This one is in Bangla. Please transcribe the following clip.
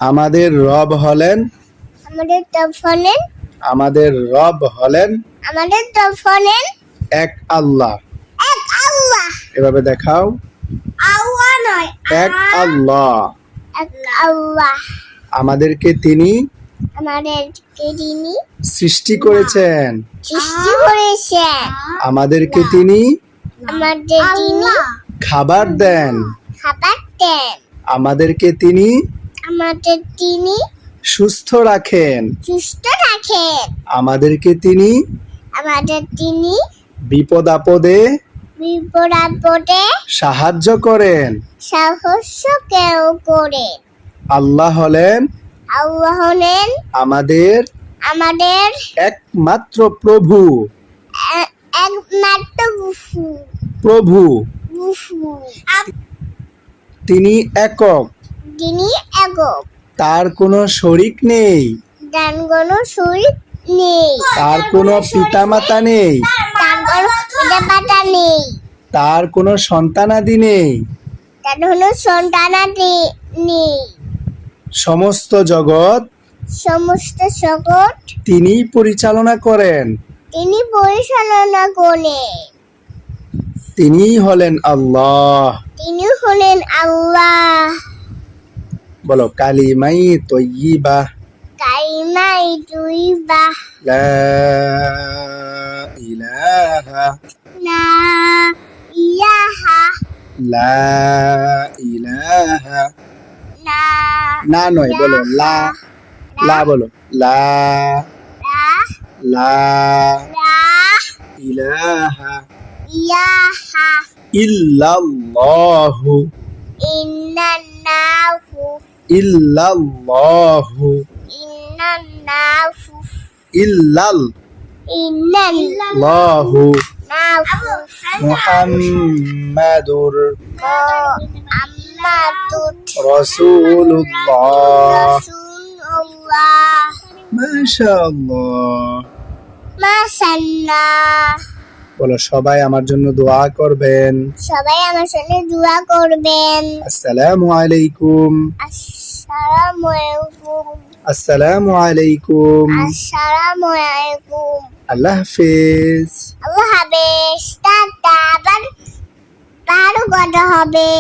আমাদের রব হলেন আমাদের রব হলেন এক আল্লাহ। এক আল্লাহ। এভাবে দেখাও, আল্লাহ নয়, এক আল্লাহ। এক আল্লাহ। আমাদেরকে তিনি সৃষ্টি করেছেন। আমাদেরকে তিনি খাবার দেন। আমাদেরকে তিনি সুস্থ রাখেন। আমাদেরকে তিনি বিপদ আপদে সাহায্য করেন। আল্লাহ হলেন আমাদের একমাত্র প্রভু। প্রভু তিনি একক, তার কোনো শরিক নেই, তার কোনো পিতামাতা নেই, তার কোনো সন্তানাদি নেই। সমস্ত জগৎ তিনি পরিচালনা করেন। তিনি হলেন আল্লাহ। বলো, কালিমাই তয়্যিবাহ লা ইলাহা লা ইলাহা। না নয়, বলো লা। লা বলো, লা লা ইলাহা ইল্লাল্লাহু ইল্লাল্লাহু ইল্লাল্লাহু মুহাম্মাদুর রাসূলুল্লাহ। মাশাআল্লাহ। বলো, সবাই আমার জন্য দোয়া করবেন। আসসালামু আলাইকুম। আসসালামু আলাইকুম। আল্লাহ হাফেজ। টাটা। আবার কথা হবে।